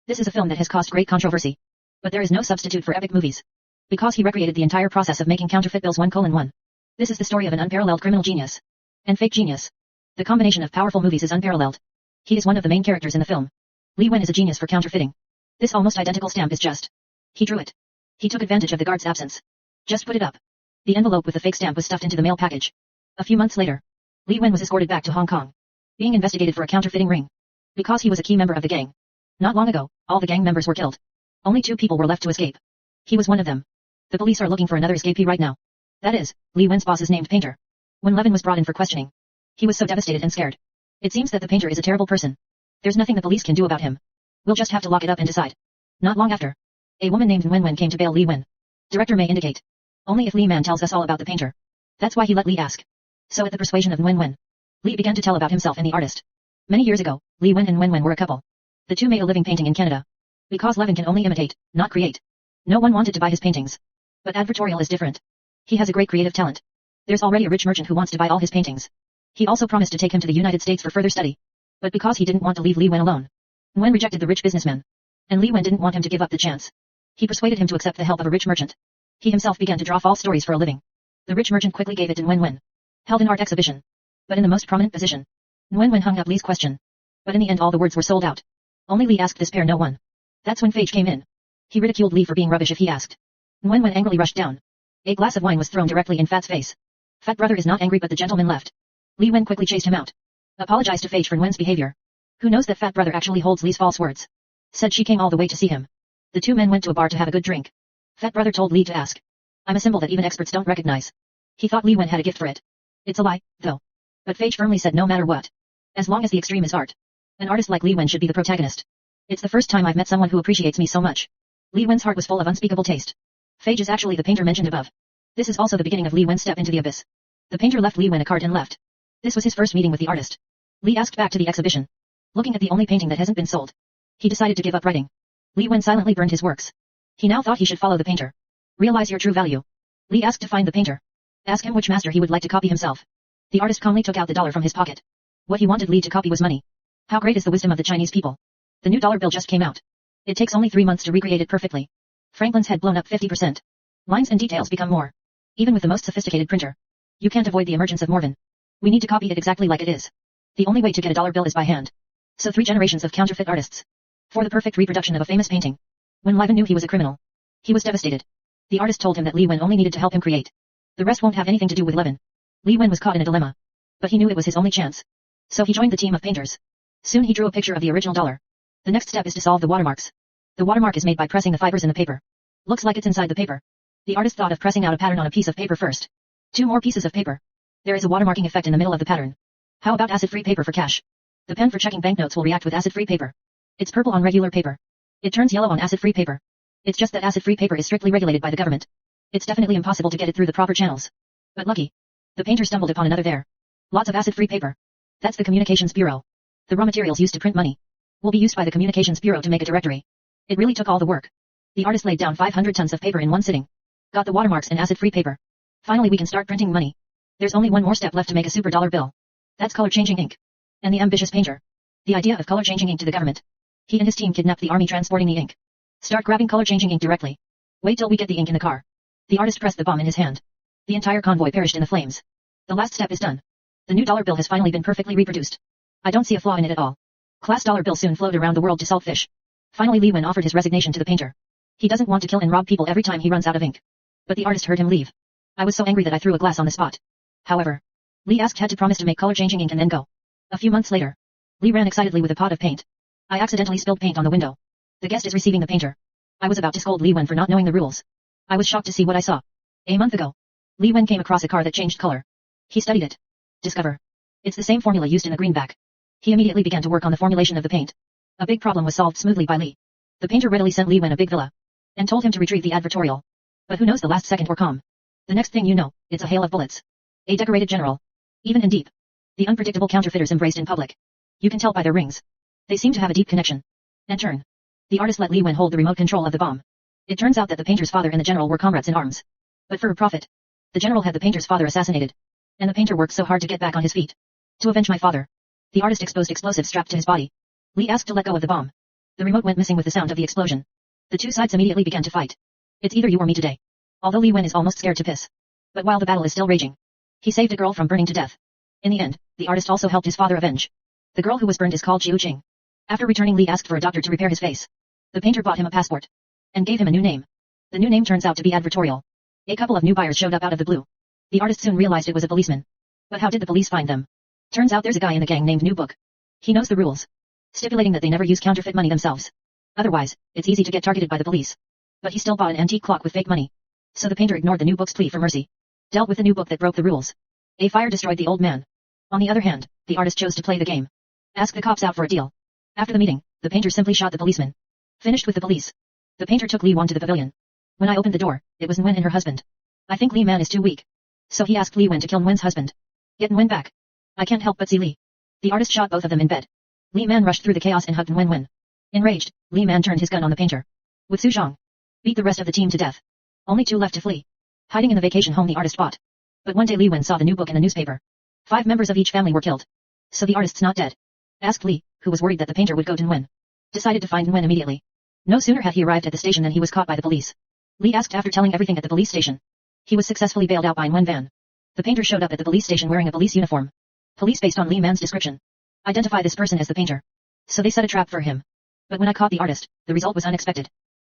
This is a film that has caused great controversy. But there is no substitute for epic movies. Because he recreated the entire process of making counterfeit bills 1:1. This is the story of an unparalleled criminal genius. And fake genius. The combination of powerful movies is unparalleled. He is one of the main characters in the film. Li Wen is a genius for counterfeiting. This almost identical stamp is just. He drew it. He took advantage of the guard's absence. Just put it up. The envelope with the fake stamp was stuffed into the mail package. A few months later, Li Wen was escorted back to Hong Kong, being investigated for a counterfeiting ring. Because he was a key member of the gang. Not long ago, all the gang members were killed. Only 2 people were left to escape. He was one of them. The police are looking for another escapee right now. That is, Li Wen's boss is named Painter. When Levin was brought in for questioning, he was so devastated and scared. It seems that the Painter is a terrible person. There's nothing the police can do about him. We'll just have to lock it up and decide. Not long after, a woman named Wen came to bail Li Wen. Director may indicate. Only if Li Man tells us all about the painter. That's why he let Li ask. So at the persuasion of Wen, Li began to tell about himself and the artist. Many years ago, Li Wen and Wen were a couple. The two made a living painting in Canada. Because Levin can only imitate, not create. No one wanted to buy his paintings. But advertorial is different. He has a great creative talent. There's already a rich merchant who wants to buy all his paintings. He also promised to take him to the United States for further study. But because he didn't want to leave Li Wen alone, Wen rejected the rich businessman. And Li Wen didn't want him to give up the chance. He persuaded him to accept the help of a rich merchant. He himself began to draw false stories for a living. The rich merchant quickly gave it to Wen, held an art exhibition. But in the most prominent position, Wen hung up Li's question. But in the end all the words were sold out. Only Li asked this pair no one. That's when Phage came in. He ridiculed Li for being rubbish if he asked. Wen angrily rushed down. A glass of wine was thrown directly in Fat's face. Fat brother is not angry but the gentleman left. Li Wen quickly chased him out. Apologized to Phage for Wen's behavior. Who knows that Fat brother actually holds Li's false words. Said she came all the way to see him. The two men went to a bar to have a good drink. Fat brother told Li to ask. I'm a symbol that even experts don't recognize. He thought Li Wen had a gift for it. It's a lie, though. But Phage firmly said no matter what. As long as the extreme is art. An artist like Li Wen should be the protagonist. It's the first time I've met someone who appreciates me so much. Li Wen's heart was full of unspeakable taste. Phage is actually the painter mentioned above. This is also the beginning of Li Wen's step into the abyss. The painter left Li Wen a card and left. This was his first meeting with the artist. Li asked back to the exhibition. Looking at the only painting that hasn't been sold, he decided to give up writing. Li Wen silently burned his works. He now thought he should follow the painter. Realize your true value. Li asked to find the painter. Ask him which master he would like to copy himself. The artist calmly took out the dollar from his pocket. What he wanted Li to copy was money. How great is the wisdom of the Chinese people. The new dollar bill just came out. It takes only 3 months to recreate it perfectly. Franklin's head blown up 50%. Lines and details become more. Even with the most sophisticated printer. You can't avoid the emergence of Morvan. We need to copy it exactly like it is. The only way to get a dollar bill is by hand. So 3 generations of counterfeit artists. For the perfect reproduction of a famous painting. When Levin knew he was a criminal, he was devastated. The artist told him that Li Wen only needed to help him create. The rest won't have anything to do with Levin. Li Wen was caught in a dilemma. But he knew it was his only chance. So he joined the team of painters. Soon he drew a picture of the original dollar. The next step is to solve the watermarks. The watermark is made by pressing the fibers in the paper. Looks like it's inside the paper. The artist thought of pressing out a pattern on a piece of paper first. 2 more pieces of paper. There is a watermarking effect in the middle of the pattern. How about acid-free paper for cash? The pen for checking banknotes will react with acid-free paper. It's purple on regular paper. It turns yellow on acid-free paper. It's just that acid-free paper is strictly regulated by the government. It's definitely impossible to get it through the proper channels. But lucky. The painter stumbled upon another there. Lots of acid-free paper. That's the Communications Bureau. The raw materials used to print money will be used by the Communications Bureau to make a directory. It really took all the work. The artist laid down 500 tons of paper in one sitting. Got the watermarks and acid-free paper. Finally we can start printing money. There's only one more step left to make a super dollar bill. That's color-changing ink. And the ambitious painter. The idea of color-changing ink to the government. He and his team kidnapped the army transporting the ink. Start grabbing color-changing ink directly. Wait till we get the ink in the car. The artist pressed the bomb in his hand. The entire convoy perished in the flames. The last step is done. The new dollar bill has finally been perfectly reproduced. I don't see a flaw in it at all. Class dollar bill soon floated around the world to salt fish. Finally Li Wen offered his resignation to the painter. He doesn't want to kill and rob people every time he runs out of ink. But the artist heard him leave. I was so angry that I threw a glass on the spot. However, Li asked had to promise to make color-changing ink and then go. A few months later, Li ran excitedly with a pot of paint. I accidentally spilled paint on the window. The guest is receiving the painter. I was about to scold Li Wen for not knowing the rules. I was shocked to see what I saw. A month ago, Li Wen came across a car that changed color. He studied it. Discover. It's the same formula used in the greenback. He immediately began to work on the formulation of the paint. A big problem was solved smoothly by Li. The painter readily sent Li Wen a big villa. And told him to retrieve the advertorial. But who knows the last second or calm. The next thing you know, it's a hail of bullets. A decorated general. Even and deep. The unpredictable counterfeiters embraced in public. You can tell by their rings. They seem to have a deep connection. And turn. The artist let Li Wen hold the remote control of the bomb. It turns out that the painter's father and the general were comrades in arms. But for a profit, the general had the painter's father assassinated. And the painter worked so hard to get back on his feet. To avenge my father. The artist exposed explosives strapped to his body. Li asked to let go of the bomb. The remote went missing with the sound of the explosion. The two sides immediately began to fight. It's either you or me today. Although Li Wen is almost scared to piss. But while the battle is still raging, he saved a girl from burning to death. In the end, the artist also helped his father avenge. The girl who was burned is called Xiu Qing. After returning, Li asked for a doctor to repair his face. The painter bought him a passport and gave him a new name. The new name turns out to be advertorial. A couple of new buyers showed up out of the blue. The artist soon realized it was a policeman. But how did the police find them? Turns out there's a guy in the gang named New Book. He knows the rules, stipulating that they never use counterfeit money themselves. Otherwise, it's easy to get targeted by the police. But he still bought an antique clock with fake money. So the painter ignored the New Book's plea for mercy. Dealt with the New Book that broke the rules. A fire destroyed the old man. On the other hand, the artist chose to play the game. Ask the cops out for a deal. After the meeting, the painter simply shot the policeman. Finished with the police. The painter took Li Wen to the pavilion. When I opened the door, it was Nguyen and her husband. I think Li Man is too weak. So he asked Li Wen to kill Nguyen's husband. Get Nguyen back. I can't help but see Li. The artist shot both of them in bed. Li Man rushed through the chaos and hugged Nguyen. Enraged, Li Man turned his gun on the painter. With Su Zhang, beat the rest of the team to death. Only two left to flee. Hiding in the vacation home the artist bought. But one day Li Wen saw the New Book in the newspaper. 5 members of each family were killed. So the artist's not dead. Asked Li, who was worried that the painter would go to Nguyen. Decided to find Nguyen immediately. No sooner had he arrived at the station than he was caught by the police. Li asked after telling everything at the police station. He was successfully bailed out by Nguyen van. The painter showed up at the police station wearing a police uniform. Police based on Li Man's description. Identify this person as the painter. So they set a trap for him. But when I caught the artist, the result was unexpected.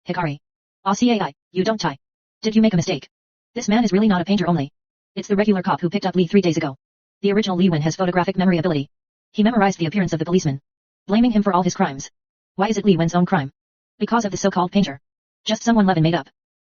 Hikari. Cai, you don't tie. Did you make a mistake? This man is really not a painter only. It's the regular cop who picked up Li 3 days ago. The original Li Wen has photographic memory ability. He memorized the appearance of the policeman, blaming him for all his crimes. Why is it Li Wen's own crime? Because of the so-called painter. Just someone Levin made up.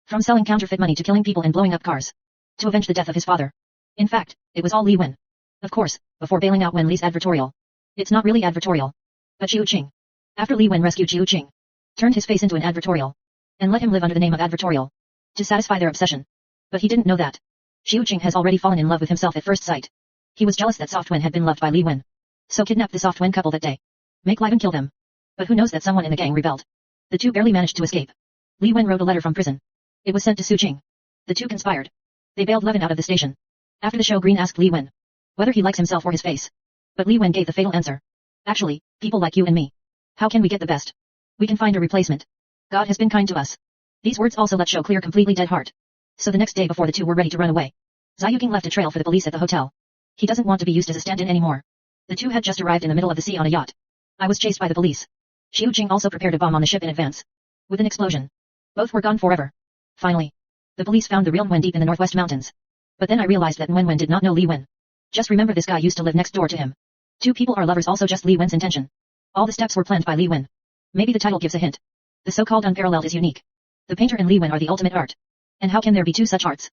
From selling counterfeit money to killing people and blowing up cars. To avenge the death of his father. In fact, it was all Li Wen. Of course, before bailing out Wen Li's advertorial. It's not really advertorial. But Xiu Qing. After Li Wen rescued Xiu Qing, turned his face into an advertorial, and let him live under the name of advertorial. To satisfy their obsession. But he didn't know that. Xiu Qing has already fallen in love with himself at first sight. He was jealous that Soft Wen had been loved by Li Wen. So kidnapped the Soft Wen couple that day. Make Li Wen kill them. But who knows that someone in the gang rebelled. The two barely managed to escape. Li Wen wrote a letter from prison. It was sent to Su Qing. The two conspired. They bailed Levin out of the station. After the show, Green asked Li Wen whether he likes himself or his face. But Li Wen gave the fatal answer. Actually, people like you and me. How can we get the best? We can find a replacement. God has been kind to us. These words also let Show clear completely dead heart. So the next day before the two were ready to run away, Zayuking left a trail for the police at the hotel. He doesn't want to be used as a stand-in anymore. The two had just arrived in the middle of the sea on a yacht. I was chased by the police. Xiu Qing also prepared a bomb on the ship in advance. With an explosion, both were gone forever. Finally, the police found the real Nguyen deep in the northwest mountains. But then I realized that Nguyen did not know Li Wen. Just remember this guy used to live next door to him. Two people are lovers, also just Li Wen's intention. All the steps were planned by Li Wen. Maybe the title gives a hint. The so-called unparalleled is unique. The painter and Li Wen are the ultimate art. And how can there be two such arts?